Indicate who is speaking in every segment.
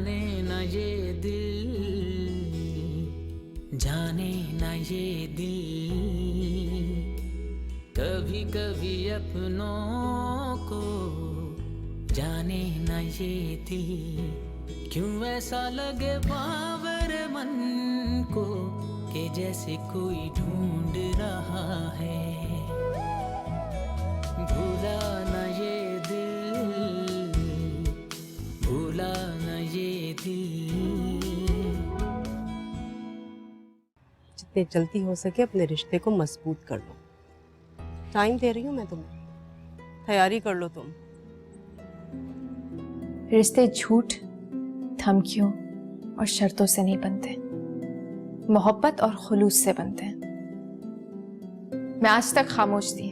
Speaker 1: जाने न ये दिल, जाने न ये दिल, कभी कभी अपनों को जाने न ये दिल। क्यों ऐसा लगे बावर मन को कि जैसे कोई ढूंढ रहा है। भूला न ये दिल, भूला न ये दिल।
Speaker 2: जितने जल्दी हो सके अपने रिश्ते को मजबूत कर लो। टाइम दे रही हूँ मैं तुम्हें, तैयारी कर लो तुम।
Speaker 3: रिश्ते झूठ, धमकियों और शर्तों से नहीं बनते, मोहब्बत और खुलूस से बनते हैं। मैं आज तक खामोश थी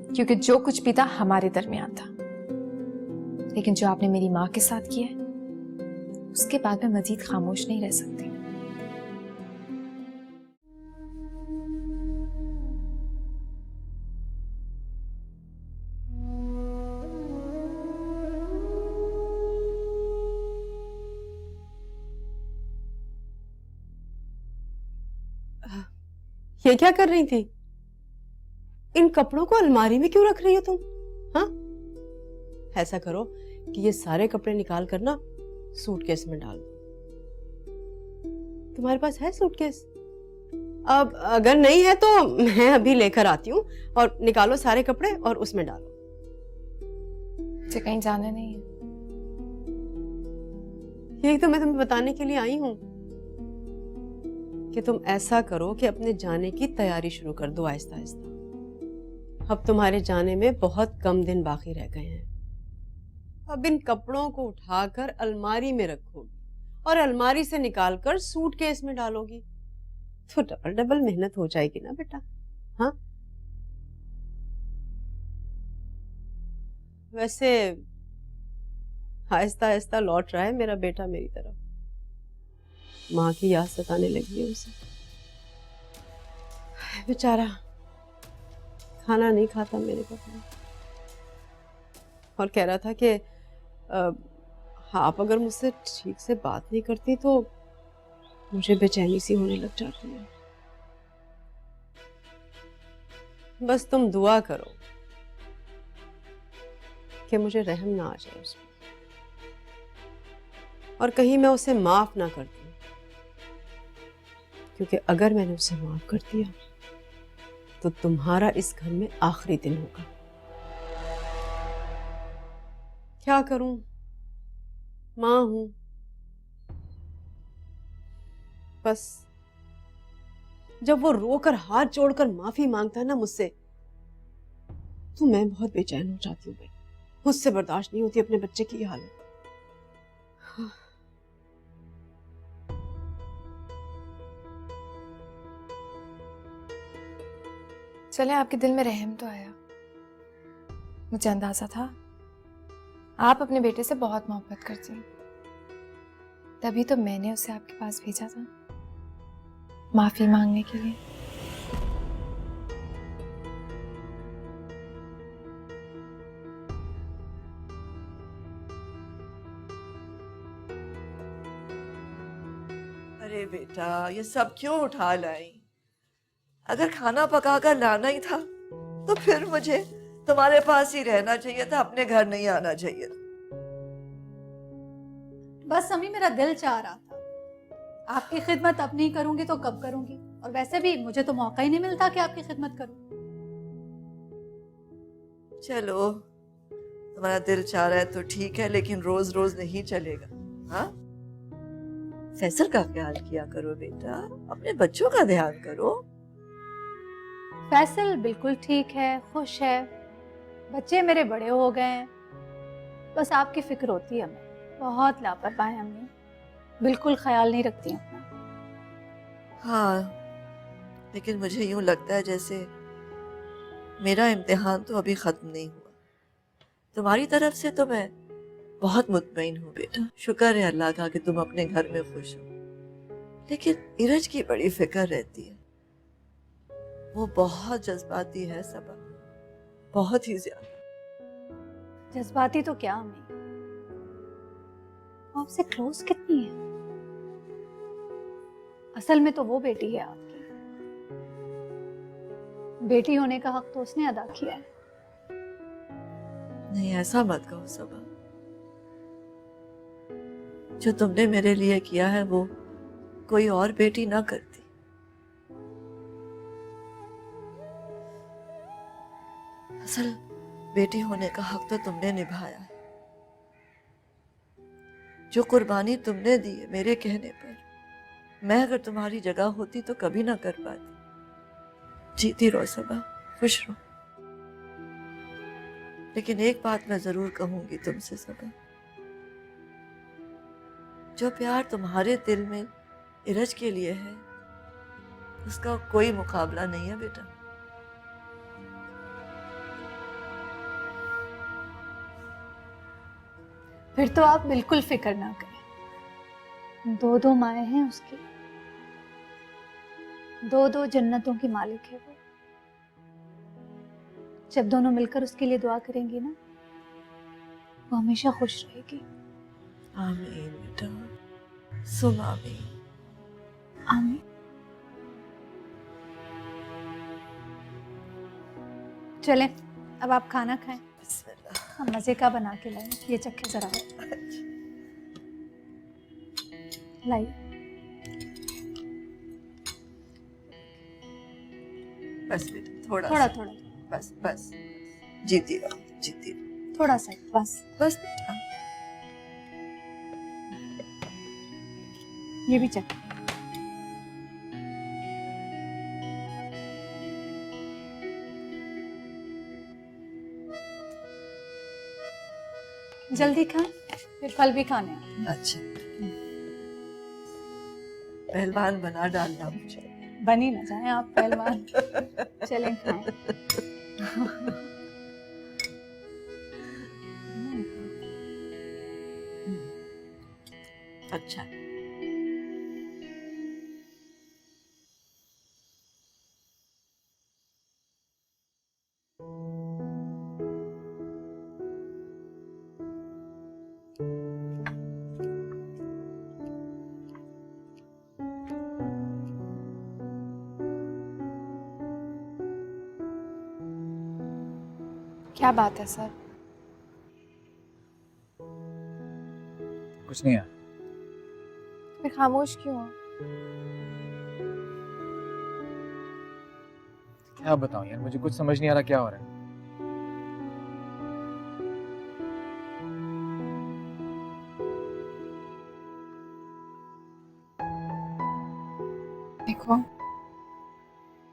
Speaker 3: क्योंकि जो कुछ भी था हमारे दरमियान था, लेकिन जो आपने मेरी माँ के साथ किया है उसके बाद मैं मजीद खामोश नहीं रह सकती।
Speaker 2: ये क्या कर रही थी? इन कपड़ों को अलमारी में क्यों रख रही हो तुम? हाँ, ऐसा करो कि ये सारे कपड़े निकाल कर ना सूटकेस में डाल दो। तुम्हारे पास है सूटकेस? अब अगर नहीं है तो मैं अभी लेकर आती हूँ, और निकालो सारे कपड़े और उसमें डालो।
Speaker 3: मुझे कहीं जाना नहीं है।
Speaker 2: यही तो मैं तुम्हें बताने के लिए आई हूँ कि तुम ऐसा करो कि अपने जाने की तैयारी शुरू कर दो आहिस्ता आहिस्ता। अब तुम्हारे जाने में बहुत कम दिन बाकी रह गए हैं। अब इन कपड़ों को उठाकर अलमारी में रखोगी और अलमारी से निकालकर सूटकेस में डालोगी, तो डबल डबल मेहनत हो जाएगी ना बेटा। हाँ, वैसे आहिस्ता आहिस्ता लौट रहा है मेरा बेटा मेरी तरफ। माँ की याद सताने लगी है उसे। बेचारा खाना नहीं खाता मेरे कपड़े, और कह रहा था कि आप अगर मुझसे ठीक से बात नहीं करती तो मुझे बेचैनी सी होने लग जाती है। बस तुम दुआ करो कि मुझे रहम ना आ जाए उसमें, और कहीं मैं उसे माफ ना कर दूं, क्योंकि अगर मैंने उसे माफ कर दिया तो तुम्हारा इस घर में आखिरी दिन होगा। क्या करूं, मां हूं। बस जब वो रोकर हाथ जोड़कर माफी मांगता है ना मुझसे, तो मैं बहुत बेचैन हो जाती हूँ भाई। मुझसे बर्दाश्त नहीं होती अपने बच्चे की हालत।
Speaker 3: चले, आपके दिल में रहम तो आया। मुझे अंदाजा था आप अपने बेटे से बहुत मोहब्बत करती हैं, तभी तो मैंने उसे आपके पास भेजा था माफी मांगने के लिए।
Speaker 4: अरे बेटा, ये सब क्यों उठा लाई? अगर खाना पका कर लाना ही था तो फिर मुझे तुम्हारे पास ही रहना चाहिए था, अपने घर नहीं आना चाहिए था।
Speaker 5: बस अम्मी, मेरा दिल चाह रहा था। आपकी खिदमत अब नहीं करूंगी तो कब करूंगी? और वैसे भी मुझे तो मौका ही नहीं मिलता कि आपकी खिदमत करूं।
Speaker 4: चलो, तुम्हारा दिल चाह रहा है तो ठीक है, लेकिन रोज रोज नहीं चलेगा। हाँ, फैसल का ख्याल किया करो बेटा, अपने बच्चों का ध्यान करो।
Speaker 5: फैसल बिल्कुल ठीक है, खुश है, बच्चे मेरे बड़े हो गए हैं। बस आपकी फिक्र होती है हमें। बहुत लापरवाह है अम्मी, बिल्कुल ख्याल नहीं रखती हैं अपना।
Speaker 4: हाँ, लेकिन मुझे यूं लगता है जैसे मेरा इम्तिहान तो अभी खत्म नहीं हुआ। तुम्हारी तरफ से तो मैं बहुत मुतमईन हूँ बेटा। शुक्र है अल्लाह का कि तुम अपने घर में खुश हो, लेकिन नीरज की बड़ी फिक्र रहती है। वो बहुत जज्बाती है सबा, बहुत ही ज्यादा।
Speaker 5: जज्बाती तो क्या अम्मी, वो आपसे क्लोज कितनी है? असल में तो वो बेटी है आपकी। बेटी होने का हक तो उसने अदा किया है।
Speaker 4: नहीं, ऐसा मत कहो सबा। जो तुमने मेरे लिए किया है वो कोई और बेटी ना करती। असल बेटी होने का हक तो तुमने निभाया है। जो कुर्बानी तुमने दी है मेरे कहने पर, मैं अगर तुम्हारी जगह होती तो कभी ना कर पाती। जीती रहो सबा, खुश रहो। लेकिन एक बात मैं जरूर कहूंगी तुमसे सबा, जो प्यार तुम्हारे दिल में इरज के लिए है उसका कोई मुकाबला नहीं है बेटा।
Speaker 5: फिर तो आप बिल्कुल फिक्र ना करें। दो दो माएँ हैं उसकी, दो दो जन्नतों की मालिक है वो। जब दोनों मिलकर उसके लिए दुआ करेंगी ना, वो हमेशा खुश रहेगी।
Speaker 4: आमीन बेटा, सुम आमीन।
Speaker 5: आमीन। चलें, अब आप खाना खाएं।
Speaker 4: बिस्मिल्लाह।
Speaker 5: हम मजे का बना के लाएं। ये चखे जरा, लाइए।
Speaker 4: बस बेटा, थोड़ा
Speaker 5: थोड़ा
Speaker 4: सा।
Speaker 5: थोड़ा,
Speaker 4: बस बस, जीती रहो, जीती रहो।
Speaker 5: थोड़ा सा बस।
Speaker 4: बस बेटा।
Speaker 5: ये भी चख। जल्दी खाएं, फिर फल भी खाने हैं।
Speaker 4: अच्छा, पहलवान बना डालना मुझे।
Speaker 5: बनी ना जाए आप पहलवान। चलें खाएं।
Speaker 4: अच्छा,
Speaker 3: क्या बात है सर?
Speaker 6: कुछ नहीं है।
Speaker 3: फिर खामोश क्यों हो?
Speaker 6: क्या बताऊं यार, मुझे कुछ समझ नहीं आ रहा क्या हो रहा है।
Speaker 3: देखो,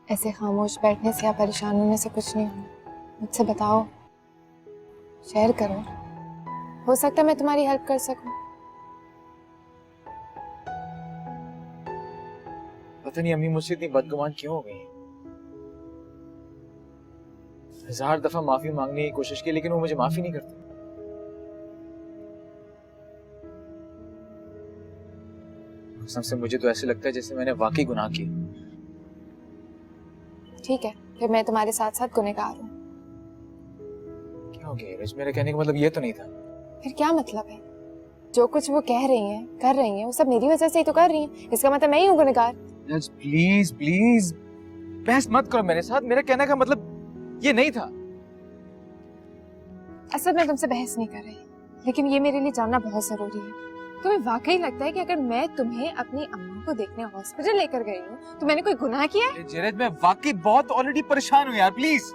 Speaker 3: ऐसे खामोश बैठने से या परेशान होने से कुछ नहीं होना। मुझसे बताओ, शेयर करो, हो सकता है मैं तुम्हारी हेल्प कर सकूं।
Speaker 6: पता नहीं अम्मी मुझसे इतनी बदगुमान क्यों हो गई। 1000 दफा माफी मांगने की कोशिश की लेकिन वो मुझे माफी नहीं करती। कसम से मुझे तो ऐसे लगता है जैसे मैंने वाकई गुनाह किया।
Speaker 3: ठीक है, फिर मैं तुम्हारे साथ साथ गुनहगार हूँ।
Speaker 6: क्या हो गया नीरज, मेरे कहने का मतलब ये तो नहीं था।
Speaker 3: फिर क्या मतलब है? जो कुछ वो कह रही हैं, कर रही हैं, वो सब मेरी वजह से ही तो कर रही हैं। इसका मतलब मैं ही हूँ गुनहगार।
Speaker 6: नीरज प्लीज प्लीज बहस मत करो मेरे साथ। मेरे कहने का मतलब ये नहीं था।
Speaker 3: असल में तुमसे बहस नहीं कर रही, लेकिन ये मेरे लिए जानना बहुत जरूरी है। तुम्हें वाकई लगता है कि अगर मैं तुम्हें अपनी अम्मा को देखने हॉस्पिटल लेकर गई हूँ तो मैंने कोई गुनाह किया है?
Speaker 6: नीरज मैं वाकई बहुत ऑलरेडी परेशान हूँ यार, प्लीज।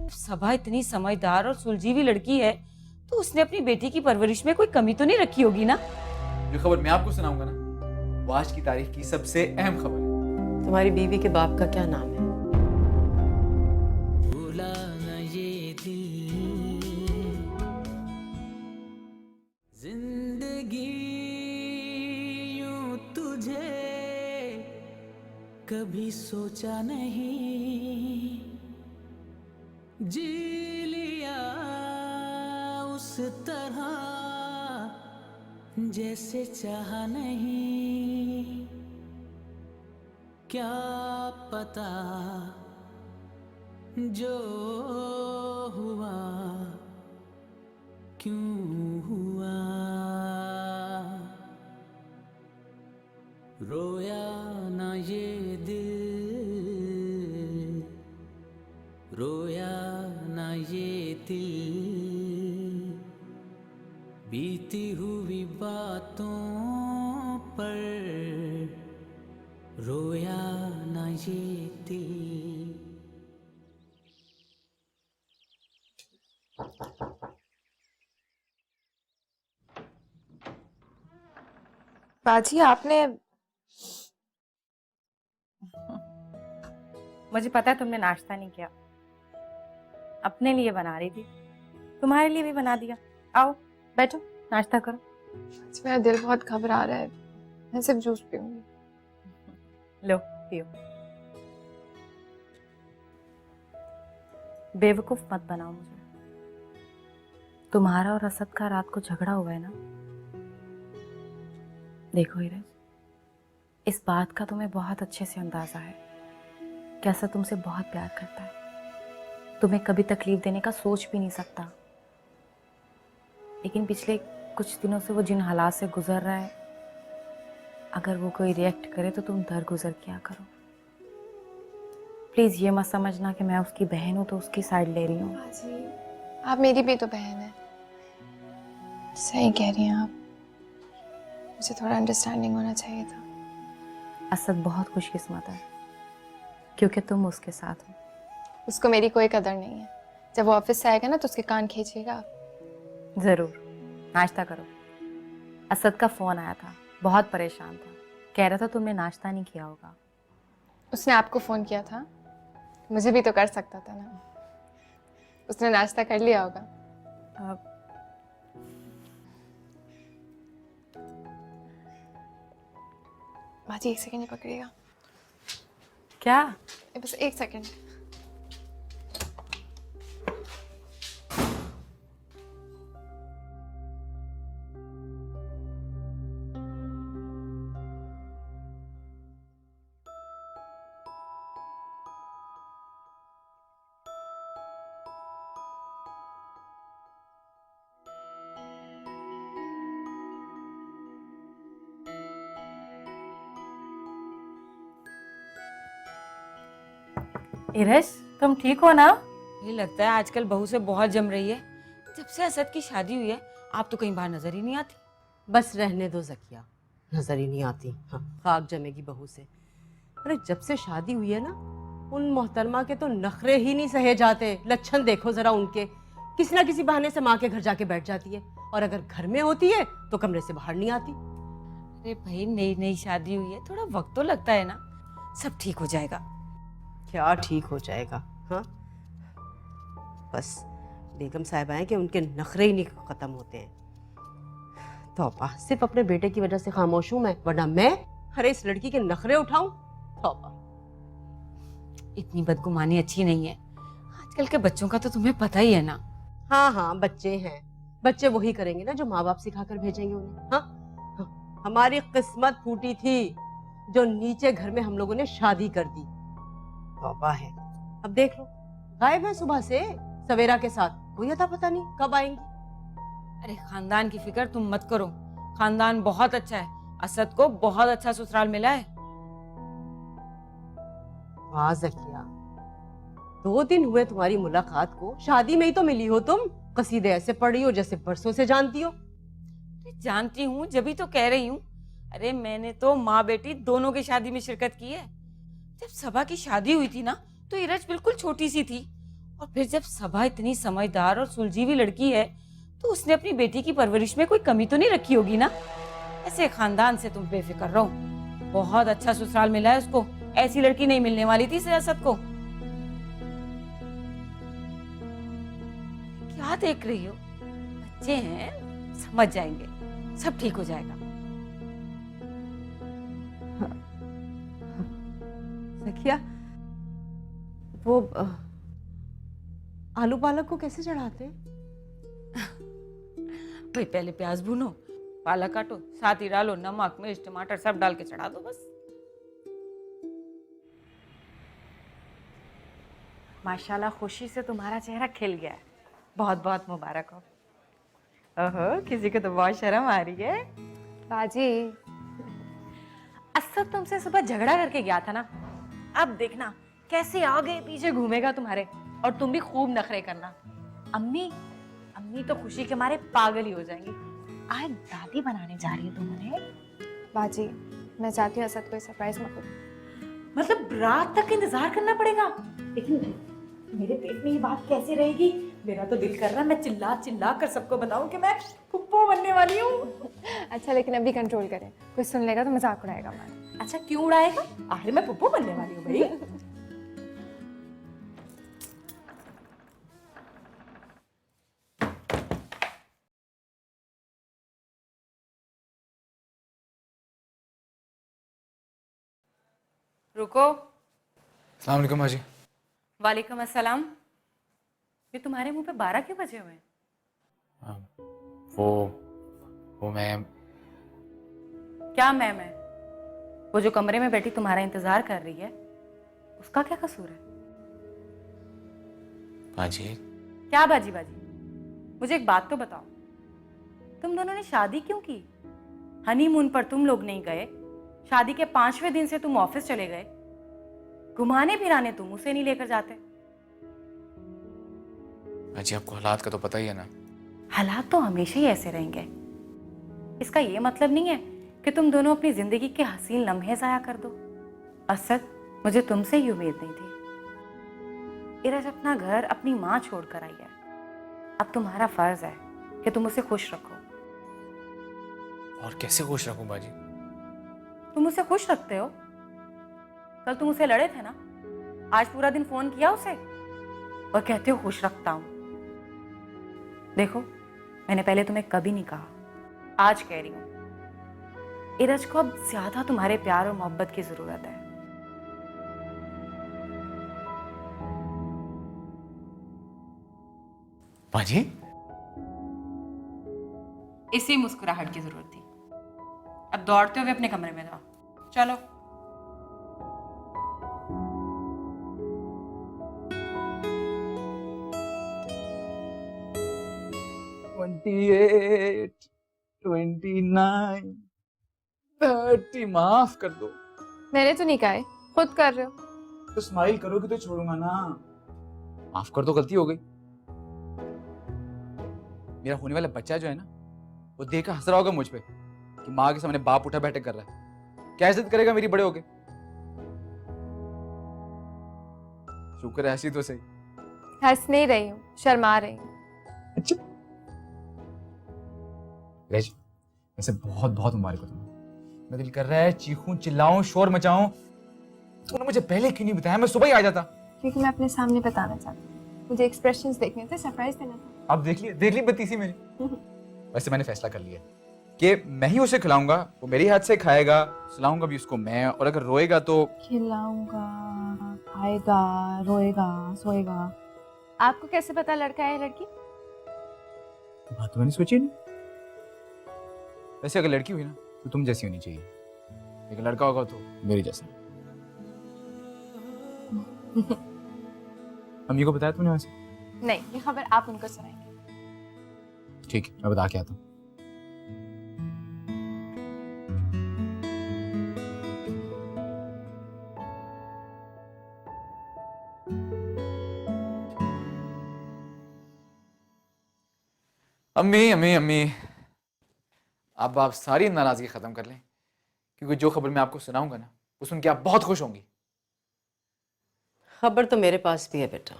Speaker 7: सबा इतनी समझदार और सुलझी हुई लड़की है तो उसने अपनी बेटी की परवरिश में कोई कमी तो नहीं रखी होगी ना।
Speaker 6: जो खबर मैं आपको सुनाऊंगा ना, वो आज की तारीख की सबसे अहम खबर है।
Speaker 2: तुम्हारी बीवी के बाप का क्या नाम है?
Speaker 1: भूला न ये दिल, जिंदगी यूं तुझे कभी सोचा नहीं, जी लिया उस तरह जैसे चाहा नहीं, क्या पता जो हुआ क्यों हुआ, रोया ना ये दिल, रोया ना ये दिल, बीती हुई बातों पर रोया ना ये दिल।
Speaker 3: बाजी आपने,
Speaker 8: मुझे पता है तुमने नाश्ता नहीं किया, अपने लिए बना रही थी, तुम्हारे लिए भी बना दिया। आओ बैठो नाश्ता करो।
Speaker 3: आज मेरा दिल बहुत घबरा रहा है, मैं सिर्फ जूस पीऊंगी।
Speaker 8: लो पियो। बेवकूफ मत बनाओ मुझे। तुम्हारा और असद का रात को झगड़ा हुआ है ना। देखो हीरज, इस बात का तुम्हें बहुत अच्छे से अंदाजा है कि असद तुमसे बहुत प्यार करता है, तुम्हें कभी तकलीफ देने का सोच भी नहीं सकता। लेकिन पिछले कुछ दिनों से वो जिन हालात से गुजर रहा है, अगर वो कोई रिएक्ट करे तो तुम दरगुजर किया करो। प्लीज ये मत समझना कि मैं उसकी बहन हूं तो उसकी साइड ले रही हूँ।
Speaker 3: बाजी आप मेरी भी तो बहन है। सही कह रही हैं आप, मुझे थोड़ा अंडरस्टैंडिंग होना चाहिए था।
Speaker 8: असद बहुत खुशकिस्मत है क्योंकि तुम उसके साथ हो।
Speaker 3: उसको मेरी कोई कदर नहीं है। जब वो ऑफिस से आएगा ना तो उसके कान खींचिएगा आप।
Speaker 8: जरूर। नाश्ता करो। असद का फोन आया था, बहुत परेशान था, कह रहा था तुमने नाश्ता नहीं किया होगा।
Speaker 3: उसने आपको फोन किया था, मुझे भी तो कर सकता था ना। उसने नाश्ता कर लिया होगा। बाजी 1 सेकंड पकड़िएगा।
Speaker 8: क्या?
Speaker 3: बस 1 सेकंड।
Speaker 8: इरेश, तुम ठीक हो ना?
Speaker 7: ये लगता है आजकल बहू से बहुत जम रही है। जब से असद की शादी हुई है आप तो कहीं बाहर नजर ही नहीं आती।
Speaker 2: बस रहने दो जकिया, नजर ही नहीं आती। हाँ, खाक जमेगी बहू से। अरे जब से शादी हुई है ना, उन मोहतरमा के तो नखरे ही नहीं सहे जाते। लक्षण देखो जरा उनके, किसी ना किसी बहाने से माँ के घर जाके बैठ जाती है, और अगर घर में होती है तो कमरे से बाहर नहीं आती।
Speaker 7: अरे भाई, नई नई शादी हुई है, थोड़ा वक्त तो लगता है ना। सब ठीक हो जाएगा।
Speaker 2: क्या ठीक हो जाएगा? हाँ, बस बेगम साहिबा हैं कि उनके नखरे ही नहीं खत्म होते हैं। तौबा, सिर्फ अपने बेटे की वजह से खामोश हूं मैं, वरना मैं अरे इस लड़की के नखरे उठाऊं? तौबा।
Speaker 7: इतनी बदगुमानी अच्छी नहीं है। आजकल के बच्चों का तो तुम्हें पता ही है ना।
Speaker 2: हाँ हाँ, बच्चे हैं, बच्चे वही करेंगे ना जो माँ बाप सिखाकर भेजेंगे उन्हें। हाँ, हाँ, हमारी किस्मत फूटी थी जो नीचे घर में हम लोगों ने शादी कर दी। तौबा है। अब देख लो, गायब है सुबह से सवेरा के साथ, कोई अता पता नहीं कब आएंगी।
Speaker 7: अरे खानदान की फिक्र तुम मत करो, खानदान बहुत अच्छा है। असद को बहुत अच्छा ससुराल मिला है।
Speaker 2: वाह जकिया, 2 दिन हुए तुम्हारी मुलाकात को, शादी में ही तो मिली हो तुम। कसीदे ऐसे पढ़ रही हो जैसे बरसों से जानती हो।
Speaker 7: जानती हूँ, जब ही तो कह रही हूँ। अरे मैंने तो माँ बेटी दोनों की शादी में शिरकत की है। जब सबा की शादी हुई थी ना, तो इरज बिल्कुल छोटी सी थी, और फिर जब सबा इतनी समझदार और सुलझी हुई लड़की है तो उसने अपनी बेटी की परवरिश में कोई कमी तो नहीं रखी होगी ना। ऐसे खानदान से तुम बेफिक्र रहो, बहुत अच्छा ससुराल मिला है उसको, ऐसी लड़की नहीं मिलने वाली थी सियासत को। क्या देख रही हो, बच्चे हैं, समझ जाएंगे, सब ठीक हो जाएगा।
Speaker 2: सखिया, वो आलू पालक को कैसे चढ़ाते हैं?
Speaker 7: भाई पहले प्याज भूनो, पालक काटो, साथ ही डालो नमक मिर्च टमाटर सब डाल के चढ़ा दो बस।
Speaker 8: माशाल्लाह खुशी से तुम्हारा चेहरा खिल गया है, बहुत बहुत मुबारक हो। ओहो, किसी को तो बहुत शर्म आ रही है।
Speaker 3: बाजी,
Speaker 8: असद तुमसे सुबह झगड़ा करके गया था ना, अब देखना कैसे आगे पीछे घूमेगा तुम्हारे, और तुम भी खूब नखरे करना। अम्मी अम्मी तो खुशी के मारे पागल ही हो जाएंगी। आज दादी बनाने जा रही है तुम्हें।
Speaker 3: बाजी, मैं चाहती हूँ असद को सरप्राइज में करूँ।
Speaker 8: मतलब रात तक इंतजार करना पड़ेगा? लेकिन मेरे पेट में ये बात कैसे रहेगी? मेरा तो दिल कर रहा है मैं चिल्ला चिल्ला कर सबको बताऊं कि मैं फुप्पो बनने वाली हूँ।
Speaker 3: अच्छा, लेकिन अभी कंट्रोल करें, कोई सुन लेगा तो मजाक उड़ाएगा हमारा।
Speaker 8: अच्छा, क्यों उड़ाएगा? आखिर मैं फुप्पो बनने वाली हूँ भाई। रुको।
Speaker 6: अस्सलाम वालेकुम माजी।
Speaker 8: वालेकुम अस्सलाम। ये तुम्हारे मुंह पे 12 क्यों बजे हुए हैं?
Speaker 6: वो मैं
Speaker 8: क्या मैं वो जो कमरे में बैठी तुम्हारा इंतजार कर रही है, उसका क्या कसूर है?
Speaker 6: माजी,
Speaker 8: क्या बाजी बाजी? मुझे एक बात तो बताओ, तुम दोनों ने शादी क्यों की? हनीमून पर तुम लोग नहीं गए, शादी के 5वें दिन से तुम ऑफिस चले गए, घुमाने फिराने तुम उसे नहीं लेकर जाते।
Speaker 6: माजी आपको हालात का तो पता ही है ना।
Speaker 8: हालात तो हमेशा ही ऐसे रहेंगे। इसका ये मतलब नहीं है कि तुम दोनों अपनी जिंदगी के हसीन लम्हे जाया कर दो। असद, मुझे तुमसे ही उम्मीद नहीं थी। इरज अपना घर अपनी माँ छोड़कर आई है, अब तुम्हारा फर्ज है कि तुम उसे खुश रखो।
Speaker 6: और कैसे खुश रखूं बाजी?
Speaker 8: तुम उसे खुश रखते हो? कल तुम उसे लड़े थे ना, आज पूरा दिन फोन किया उसे और कहते हो खुश रखता हूं। देखो, मैंने पहले तुम्हें कभी नहीं कहा, आज कह रही हूं, इरज को अब ज्यादा तुम्हारे प्यार और मोहब्बत की जरूरत है।
Speaker 6: बाजी,
Speaker 8: इसी मुस्कुराहट की जरूरत थी। अब दौड़ते हुए अपने कमरे में जाओ, चलो।
Speaker 6: $28, $29, $30, माफ कर दो।
Speaker 3: मैंने तो नहीं कहा है, खुद कर रहे हो।
Speaker 6: तो स्माइल करोगे तो छोड़ूंगा ना। माफ कर दो, गलती हो गई। मेरा होने वाला बच्चा जो है ना, वो देखकर हंस रहा होगा मुझ पे कि माँ के सामने बाप उठा बैठक कर रहा है। क्या इज्जत करेगा मेरी बड़े होके? शुक्र है ऐसी तो सही।
Speaker 3: हंस नहीं रही हूँ, शर्मा रही हूँ।
Speaker 6: अच्छा रेज, वैसे बहुत बहुत मुबारक हो तुम्हें। मेरा दिल कर रहा है चीखूं चिल्लाऊं शोर मचाऊं। तूने मुझे पहले क्यों नहीं बताया? मैं सुबह ही आ जाता।
Speaker 3: क्योंकि मैं अपने सामने बताना चाहती हूँ, मुझे एक्सप्रेशंस देखने थे, सरप्राइज देना था।
Speaker 6: अब देख ली बत्तीसी मेरी। वैसे मैंने फैसला कर लिया कि मैं ही उसे खिलाऊंगा, वो मेरे हाथ से खाएगा, सुलाऊंगा भी उसको मैं, और अगर रोएगा तो
Speaker 3: खिलाऊंगा, खाएगा, रोएगा, सोएगा। आपको कैसे पता लड़का है लड़की?
Speaker 6: बात तो मैंने सोची नहीं। वैसे अगर लड़की हुई ना तो तुम जैसी होनी चाहिए, लेकिन लड़का होगा तो मेरी जैसा। अम्मी को बताया तुमने वैसे?
Speaker 3: नहीं, ये खबर आप उनको सुनाएंगे।
Speaker 6: ठीक है, मैं बता के आता हूँ। अम्मी अम्मी अम्मी, अब आप सारी नाराजगी खत्म कर लें, क्योंकि जो खबर मैं आपको सुनाऊंगा ना, वो सुन के आप बहुत खुश होंगी।
Speaker 2: खबर तो मेरे पास भी है बेटा।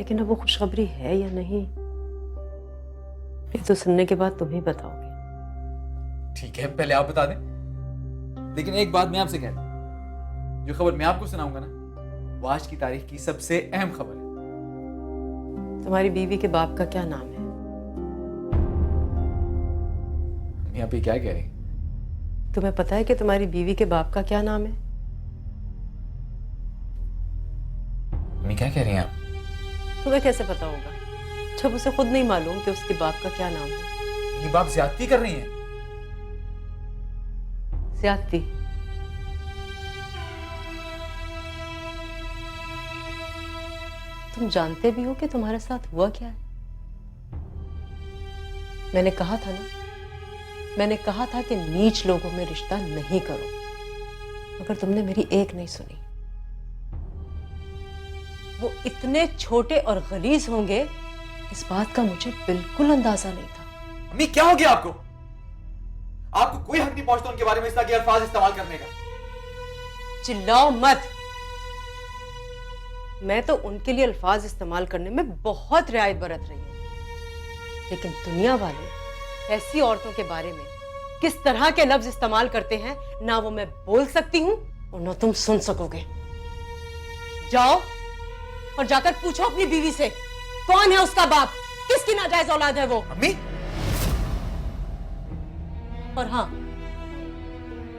Speaker 2: लेकिन अब वो खुशखबरी है या नहीं, ये तो सुनने के बाद तुम ही बताओगे।
Speaker 6: ठीक है, पहले आप बता दें। लेकिन एक बात मैं आपसे कह रहा हूं, जो खबर मैं आपको सुनाऊंगा ना, वो आज की तारीख की सबसे अहम खबर है।
Speaker 2: तुम्हारी बीवी के बाप का क्या नाम है?
Speaker 6: यहाँ पे क्या कह रही हैं?
Speaker 2: तुम्हें पता है कि तुम्हारी बीवी के बाप का क्या नाम है?
Speaker 6: मैं क्या कह रही हैं आप?
Speaker 2: तुम्हें कैसे पता होगा जब उसे खुद नहीं मालूम कि उसके बाप का क्या नाम है?
Speaker 6: ये बाप ज्यादती कर रही हैं।
Speaker 2: ज्यादती? तुम जानते भी हो कि तुम्हारे साथ हुआ क्या है? मैंने कहा था ना, मैंने कहा था कि नीच लोगों में रिश्ता नहीं करो, मगर तुमने मेरी एक नहीं सुनी। वो इतने छोटे और गलीज होंगे, इस बात का मुझे बिल्कुल अंदाजा नहीं था।
Speaker 6: अम्मी क्या हो गया आपको? आपको कोई हक नहीं पहुंचता उनके बारे में इस तरह के अल्फाज इस्तेमाल करने का।
Speaker 2: चिल्लाओ मत। मैं तो उनके लिए अल्फाज इस्तेमाल करने में बहुत रियायत बरत रही हूं, लेकिन दुनिया वाले ऐसी औरतों के बारे में किस तरह के लफ्ज इस्तेमाल करते हैं, ना वो मैं बोल सकती हूं और ना तुम सुन सकोगे। जाओ और जाकर पूछो अपनी बीवी से, कौन है उसका बाप, किसकी नाजायज औलाद है वो।
Speaker 6: अम्मी,
Speaker 2: और हाँ,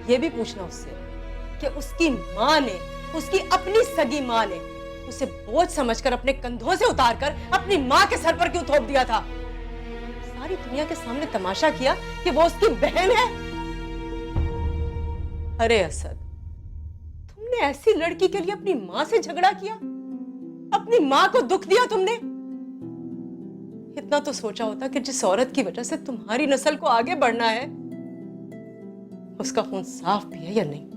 Speaker 2: ये भी पूछना उससे कि उसकी माँ ने, उसकी अपनी सगी माँ ने उसे बोझ समझकर अपने कंधों से उतारकर अपनी माँ के सर पर क्यों थोप दिया था। सारी दुनिया के सामने तमाशा किया कि वो उसकी बहन है। अरे असद, तुमने ऐसी लड़की के लिए अपनी माँ से झगड़ा किया, अपनी माँ को दुख दिया तुमने। इतना तो सोचा होता कि जिस औरत की वजह से तुम्हारी नस्ल को आगे बढ़ना है, उसका खून साफ भी है या नहीं।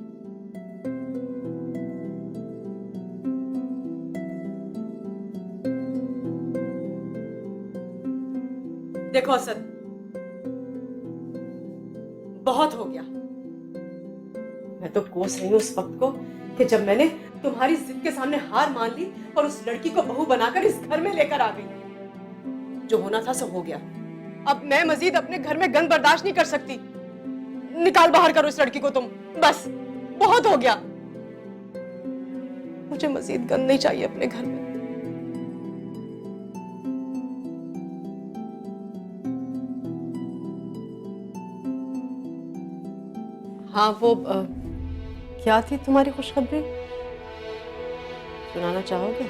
Speaker 2: देखो असद, बहुत हो गया। मैं तो कोस रही हूं उस वक्त को कि जब मैंने तुम्हारी जिद के सामने हार मान ली और उस लड़की को बहू बनाकर इस घर में लेकर आ गई। जो होना था सो हो गया। अब मैं मजीद अपने घर में गंद बर्दाश्त नहीं कर सकती। निकाल बाहर करो इस लड़की को तुम, बस बहुत हो गया। मुझे मजीद गंद नहीं चाहिए अपने घर में। हाँ, वो क्या थी तुम्हारी खुशखबरी? सुनाना चाहोगे?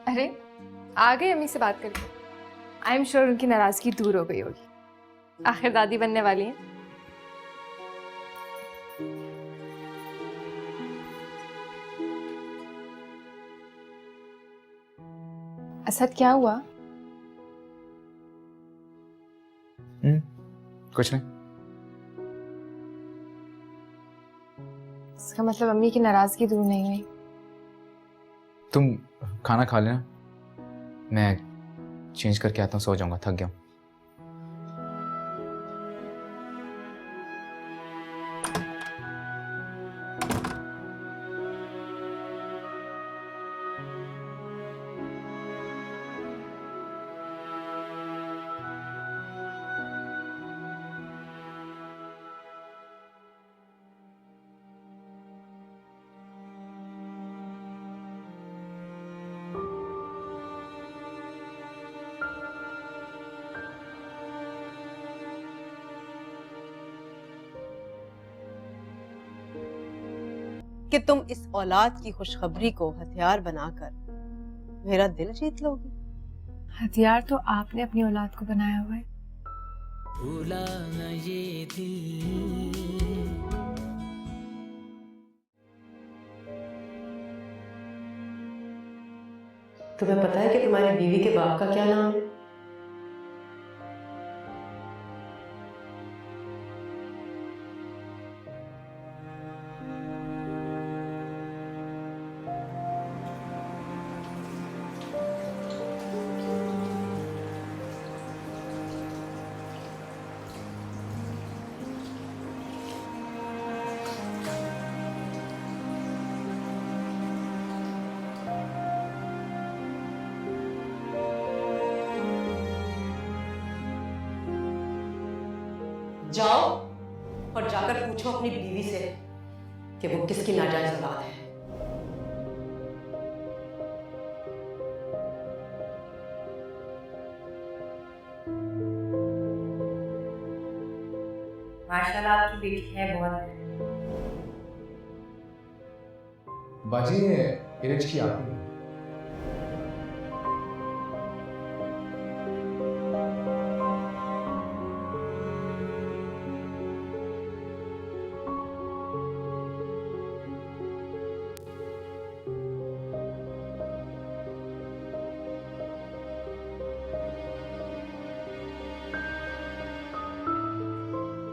Speaker 3: अरे आ गई अम्मी से बात करके। आई एम श्योर उनकी नाराजगी दूर हो गई होगी, आखिर दादी बनने वाली हैं। असद क्या हुआ?
Speaker 6: कुछ नहीं।
Speaker 3: इसका मतलब अम्मी की नाराजगी दूर नहीं हुई।
Speaker 6: तुम खाना खा लेना, मैं चेंज करके आता हूँ, सो जाऊंगा, थक गया हूँ।
Speaker 2: कि तुम इस औलाद की खुशखबरी को हथियार बनाकर मेरा दिल जीत लोगी?
Speaker 3: हथियार तो आपने अपनी औलाद को बनाया हुआ है।
Speaker 1: भूला न ये दिल।
Speaker 2: तुम्हें पता है कि तुम्हारी बीवी के बाप का क्या नाम है? जाओ और जाकर पूछो अपनी बीवी से कि वो किसकी नाजायज औलाद है।
Speaker 8: माशाल्लाह आपकी बेटी है बहुत।
Speaker 9: बाजी ने अरेंज किया आपने?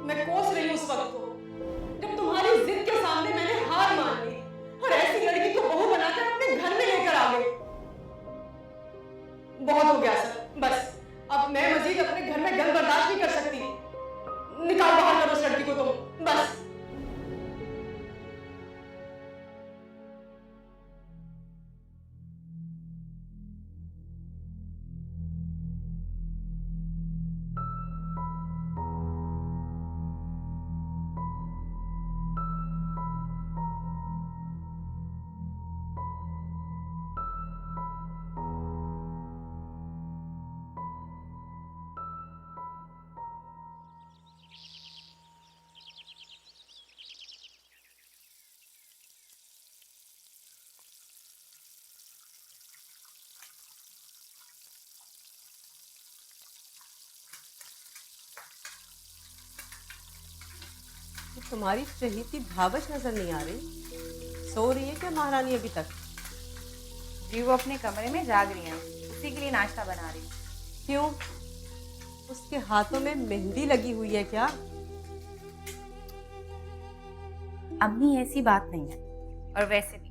Speaker 2: मैं कोस रही हूँ उस वक्त को जब तुम्हारी जिद के सामने मैंने हार मान ली और ऐसी लड़की को बहू बनाकर अपने घर में लेकर आ गई। बहुत हो गया सर, बस अब मैं मजीद अपने घर में गंद बर्दाश्त नहीं कर सकती। निकाल बाहर करो उस लड़की को तुम, बस। तुम्हारी चहेती भावच नजर नहीं आ रही। सो रही है क्या महारानी अभी तक?
Speaker 8: जी वो अपने कमरे में जाग रही हैं, उसी के लिए नाश्ता बना रही।
Speaker 2: क्यों? उसके हाथों में मेहंदी लगी हुई है क्या?
Speaker 8: अम्मी ऐसी बात नहीं है, और वैसे भी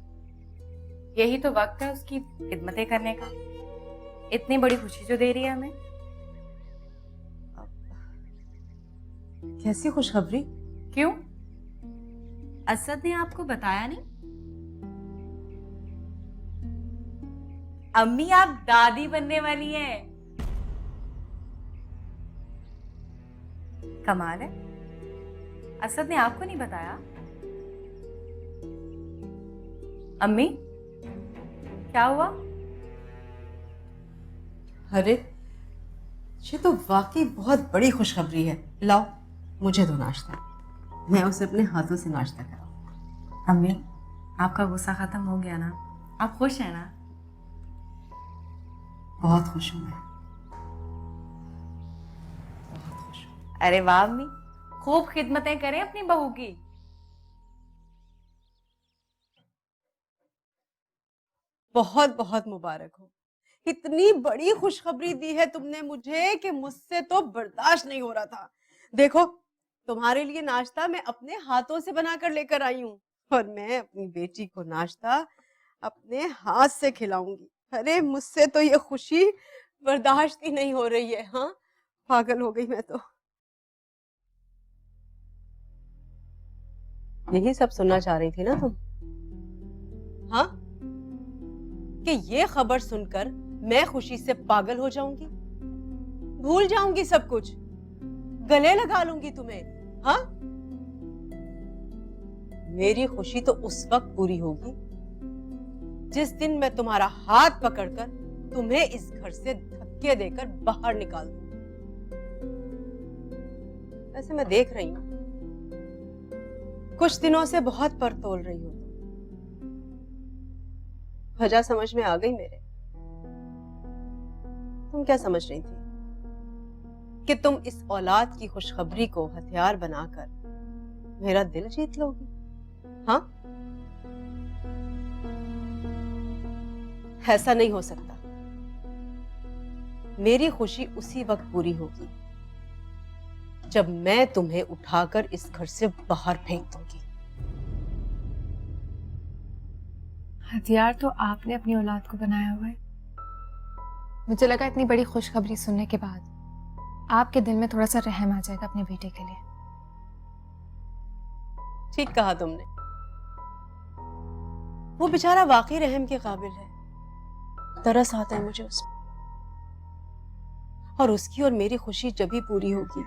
Speaker 8: यही तो वक्त है उसकी खिदमतें करने का। इतनी बड़ी खुशी जो दे रही है हमें।
Speaker 2: कैसी खुशखबरी?
Speaker 8: क्यों? असद ने आपको बताया नहीं? अम्मी आप दादी बनने वाली हैं। कमाल है, असद ने आपको नहीं बताया? अम्मी क्या हुआ?
Speaker 2: अरे ये तो वाकई बहुत बड़ी खुशखबरी है। लाओ मुझे दो नाश्ता, मैं उसे अपने हाथों से नाश्ता कराऊं।
Speaker 8: अम्मी आपका गुस्सा खत्म हो गया ना? आप खुश हैं ना?
Speaker 2: बहुत खुश हूं मैं, बहुत खुश हूं।
Speaker 8: अरे वाह अम्मी, खूब खिदमतें करें अपनी बहू की।
Speaker 2: बहुत बहुत मुबारक हो। इतनी बड़ी खुशखबरी दी है तुमने मुझे कि मुझसे तो बर्दाश्त नहीं हो रहा था। देखो तुम्हारे लिए नाश्ता मैं अपने हाथों से बनाकर लेकर आई हूँ, और मैं अपनी बेटी को नाश्ता अपने हाथ से खिलाऊंगी। अरे मुझसे तो ये खुशी बर्दाश्त ही नहीं हो रही है। हाँ, पागल हो गई मैं तो। यही सब सुनना चाह रही थी ना तुम? हाँ, कि ये खबर सुनकर मैं खुशी से पागल हो जाऊंगी, भूल जाऊंगी सब कुछ, गले लगा लूंगी तुम्हें। हाँ, मेरी खुशी तो उस वक्त पूरी होगी जिस दिन मैं तुम्हारा हाथ पकड़कर तुम्हें इस घर से धक्के देकर बाहर निकाल दूंगी। वैसे मैं देख रही हूं कुछ दिनों से बहुत पर तोल रही हो तुम। वजह समझ में आ गई मेरे। तुम क्या समझ रही थी कि तुम इस औलाद की खुशखबरी को हथियार बनाकर मेरा दिल जीत लोगी? हाँ, ऐसा नहीं हो सकता। मेरी खुशी उसी वक्त पूरी होगी जब मैं तुम्हें उठाकर इस घर से बाहर फेंक दूंगी।
Speaker 3: हथियार तो आपने अपनी औलाद को बनाया हुआ है। मुझे लगा इतनी बड़ी खुशखबरी सुनने के बाद आपके दिल में थोड़ा सा रहम आ जाएगा अपने बेटे के लिए।
Speaker 2: ठीक कहा तुमने, वो बेचारा वाकई रहम के काबिल है। तरस आता है मुझे उस पर। और उसकी और मेरी खुशी जब भी पूरी होगी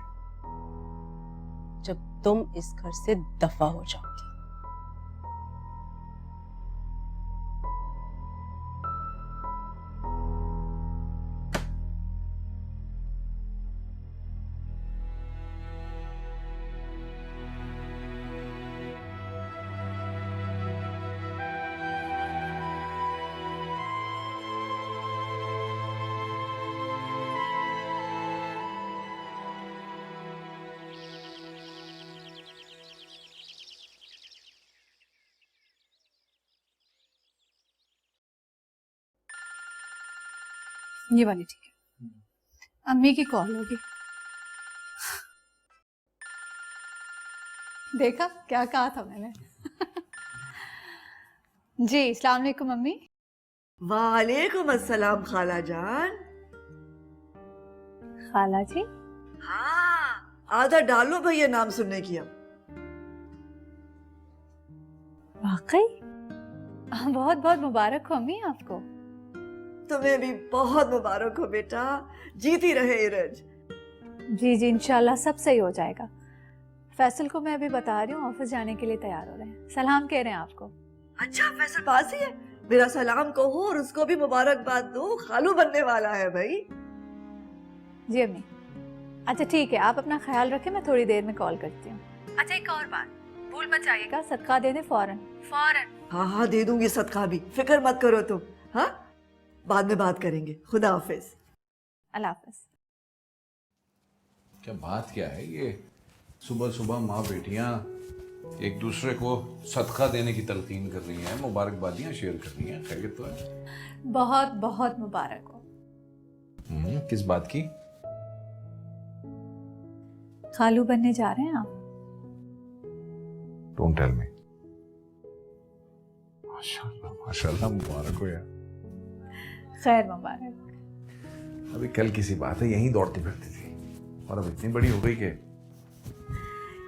Speaker 2: जब तुम इस घर से दफा हो जाओगी।
Speaker 5: ये वाली ठीक है। अम्मी की कॉल होगी। देखा क्या कहा था मैंने। जी अस्सलाम वालेकुम अम्मी।
Speaker 4: वालेकुम अस्सलाम खाला जान।
Speaker 5: खाला जी?
Speaker 4: हाँ, आदत डालो भैया नाम सुनने की अब।
Speaker 5: वाकई बहुत बहुत मुबारक हो अम्मी आपको।
Speaker 4: तुम्हें भी बहुत मुबारक हो बेटा, जीती रहे इरज।
Speaker 5: जी जी इंशाल्लाह सब सही हो जाएगा। फैसल को मैं अभी बता रही हूँ, ऑफिस जाने के लिए तैयार हो रहे हैं। सलाम कह रहे हैं आपको।
Speaker 4: अच्छा फैसल पास ही है, मेरा सलाम कहो और उसको भी मुबारकबाद दो, खालू बनने वाला है भाई।
Speaker 5: जी अम्मी। अच्छा ठीक है, आप अपना ख्याल रखें, मैं थोड़ी देर में कॉल करती हूँ। अच्छा एक और बात, भूल मत जाइएगा, सदका दे दें फौरन फौरन।
Speaker 4: हाँ हाँ दे दूंगी सदका भी, फिक्र मत करो तुम। हाँ बाद में बात करेंगे। खुदा हाफिज।
Speaker 5: अल्लाह हाफिज।
Speaker 10: क्या बात क्या है ये, सुबह सुबह माँ बेटियां एक दूसरे को सदका देने की तलकीन कर रही हैं, मुबारकबादियां शेयर कर रही हैं। खैरियत तो है?
Speaker 5: बहुत बहुत मुबारक हो।
Speaker 10: किस बात की?
Speaker 5: खालू बनने जा रहे हैं आप।
Speaker 10: Don't tell me. माशाल्लाह माशाल्लाह, मुबारक हो यार।
Speaker 5: खैर मुबारक।
Speaker 10: अभी कल किसी बात है यहीं दौड़ती फिरती थी और अब इतनी बड़ी हो गई कि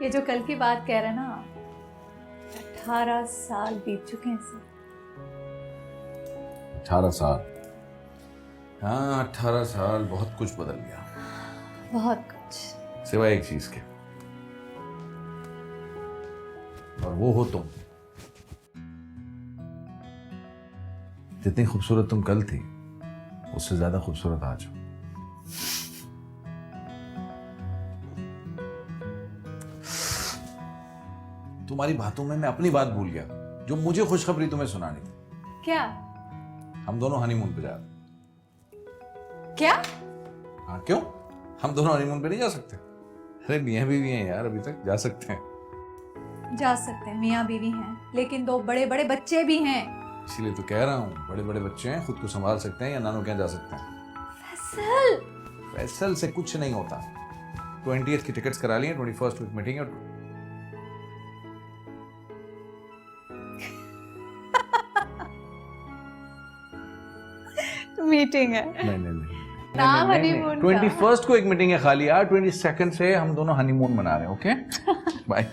Speaker 5: ये जो कल की बात कह रहे हैं ना, 18 साल बीत चुके हैं इसे।
Speaker 10: 18 साल? हाँ 18 साल, बहुत कुछ बदल गया।
Speaker 5: बहुत कुछ।
Speaker 10: सिवाय एक चीज के, और वो हो तुम। जितनी खूबसूरत तुम कल थी उससे ज्यादा खूबसूरत आज हो। तुम्हारी बातों में मैं अपनी बात भूल गया जो मुझे खुशखबरी तुम्हें सुनानी थी।
Speaker 5: क्या?
Speaker 10: हम दोनों हनीमून पे जा रहे।
Speaker 5: क्या?
Speaker 10: हाँ क्यों, हम दोनों हनीमून पे नहीं जा सकते? अरे मियाँ बीवी हैं यार, अभी तक जा सकते हैं।
Speaker 5: जा सकते हैं, मियाँ बीवी हैं, लेकिन 2 बड़े बड़े बच्चे भी हैं।
Speaker 10: इसीलिए तो कह रहा हूँ, बड़े बड़े बच्चे हैं, खुद को संभाल सकते हैं या नानों के यहाँ जा सकते हैं।
Speaker 5: फैसल!
Speaker 10: फैसल से कुछ नहीं होता। 20th की टिकट्स करा ली हैं, 21st को मीटिंग है।
Speaker 5: मीटिंग है।
Speaker 10: नहीं
Speaker 5: नाम हनीमून का।
Speaker 10: 21st को एक मीटिंग है खाली यार, 22nd से हम दोनों हनीमून मना रहे हैं। Okay bye.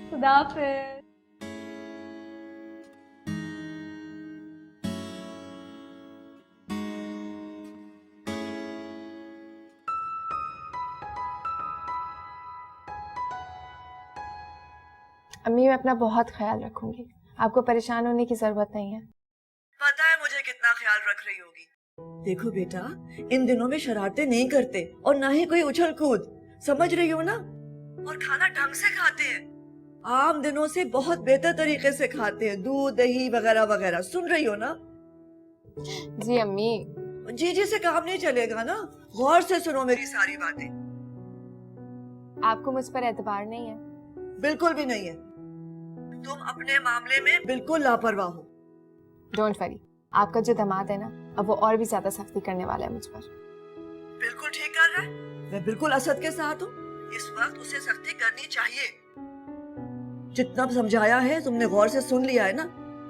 Speaker 5: खुदा हाफिज।
Speaker 3: अम्मी मैं अपना बहुत ख्याल रखूंगी, आपको परेशान होने की जरूरत नहीं है।
Speaker 4: पता है मुझे कितना ख्याल रख रही होगी। देखो बेटा, इन दिनों में शरारतें नहीं करते और ना ही कोई उछल कूद, समझ रही हो ना? और खाना ढंग से खाते हैं। आम दिनों से बहुत बेहतर तरीके से खाते हैं, दूध दही वगैरह वगैरह। सुन रही हो ना?
Speaker 3: जी अम्मी।
Speaker 4: जी जी से काम नहीं चलेगा ना, गौर से सुनो मेरी सारी बातें।
Speaker 3: आपको मुझ पर एतबार नहीं है?
Speaker 4: बिल्कुल भी नहीं है। तुम अपने मामले में बिल्कुल लापरवाह हो।
Speaker 3: डोंट वरी, आपका जो दामाद है ना, अब वो और भी ज्यादा सख्ती करने वाला है मुझ पर।
Speaker 4: बिल्कुल ठीक कर रहा है। मैं बिल्कुल असद के साथ हूँ। इस वक्त उसे सख्ती करनी चाहिए। जितना समझाया है तुमने गौर से सुन लिया है ना?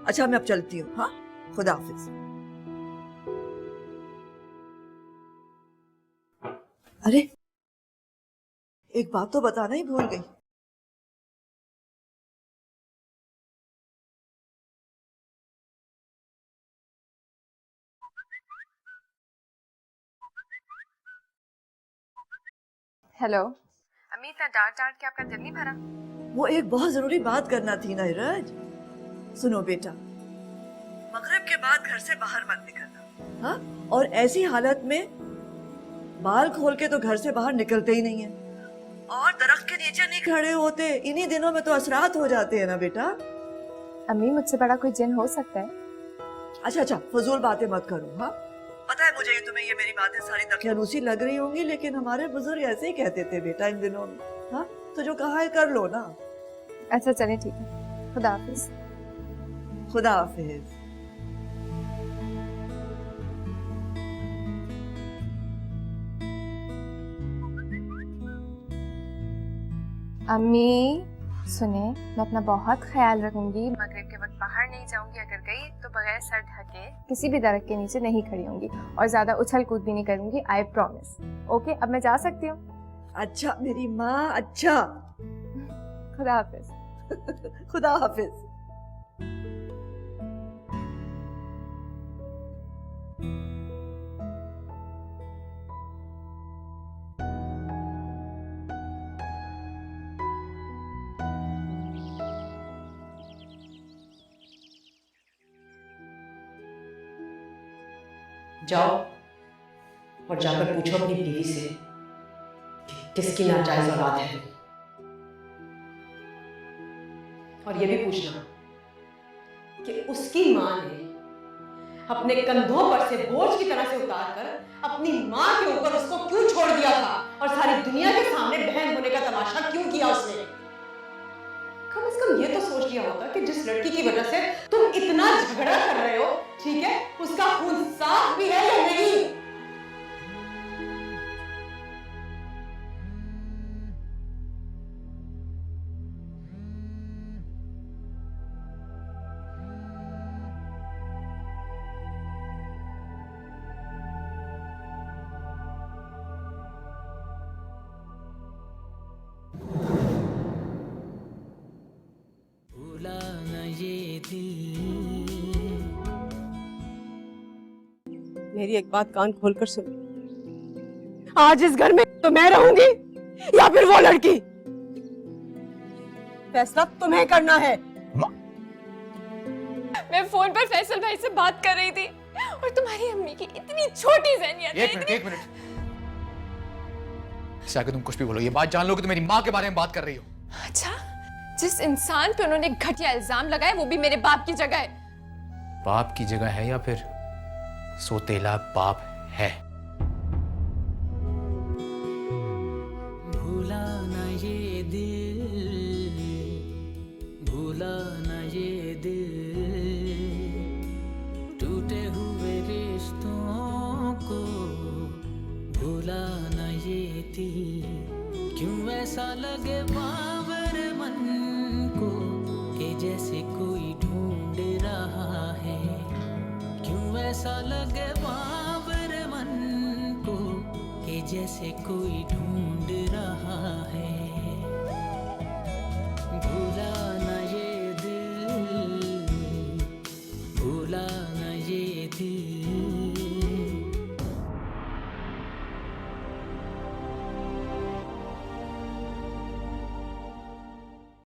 Speaker 4: अच्छा मैं अब चलती हूँ। हाँ, खुदा हाफिज। अरे एक बात तो बताना ही भूल गई।
Speaker 3: हेलो अम्मी, इतना डांट डांट के आपका दिल नहीं भरा?
Speaker 4: वो एक बहुत जरूरी बात करना थी ना हिराज। सुनो बेटा, मगरिब के बाद घर से बाहर मत निकलना। हाँ, और ऐसी हालत में बाल खोल के तो घर से बाहर निकलते ही नहीं है, और दरख्त के नीचे नहीं खड़े होते। इन्हीं दिनों में तो असरात हो जाते हैं ना बेटा।
Speaker 3: अम्मी, मुझसे बड़ा कोई जिन हो सकता है?
Speaker 4: अच्छा अच्छा, फजूल बातें मत करो। हाँ, पता है मुझे तुम्हें ये मेरी बातें सारी दकियानूसी लग रही होंगी, लेकिन हमारे बुजुर्ग ऐसे ही कहते थे बेटा इन दिनों में। हाँ, तो जो कहा है कर लो ना।
Speaker 3: अच्छा चलिए ठीक है, खुदा हाफिज।
Speaker 4: खुदा हाफिज।
Speaker 3: अम्मी सुने, मैं अपना बहुत ख्याल रखूंगी। मगरिब के वक्त बाहर नहीं जाऊंगी, अगर गई तो बगैर सर ढके किसी भी दरख्त के नीचे नहीं खड़ी होंगी, और ज्यादा उछल कूद भी नहीं करूंगी। I promise. ओके, अब मैं जा सकती हूँ?
Speaker 4: अच्छा मेरी माँ, अच्छा।
Speaker 3: खुदा हाफिज।
Speaker 4: खुदा हाफिज।
Speaker 2: जाओ और जाकर पूछो अपनी बीवी से कि किसकी नाजायज औलाद है, और ये भी पूछना कि उसकी माँ ने अपने कंधों पर से बोझ की तरह से उतारकर अपनी माँ के ऊपर उसको क्यों छोड़ दिया था, और सारी दुनिया के सामने बहन होने का तमाशा क्यों किया उसने। कम से कम ये तो सोच लिया होता कि जिस लड़की की वजह से तुम इतना झगड़ा कर रहे हो, ठीक है, उसका खून साफ भी है या नहीं।
Speaker 1: भूला न ये दिल।
Speaker 2: मेरी एक बात कान खोलकर सुन, आज इस घर में तो मैं रहूंगी या फिर वो लड़की, फैसला तुम्हें करना है।
Speaker 3: मैं फोन पर फैसल भाई से बात कर रही थी, और तुम्हारी अम्मी की इतनी छोटी ज़हनियत है।
Speaker 6: एक मिनट। शायद तुम कुछ भी बोलो, ये बात जान लो कि तुम मेरी माँ के बारे में बात कर रही हो।
Speaker 3: अच्छा, जिस इंसान पे उन्होंने घटिया इल्जाम लगाए वो भी मेरे बाप की जगह है।
Speaker 6: बाप की जगह है या फिर सोतेला बाप है?
Speaker 1: भूला न ये दिल, भूला न ये दिल, टूटे हुए रिश्तों को भूला न ये दिल। क्यों ऐसा लगे बाबर मन को कि जैसे कोई ढूंढ रहा है, क्यों ऐसा लगे बाबर मन को कि जैसे कोई ढूंढ रहा है।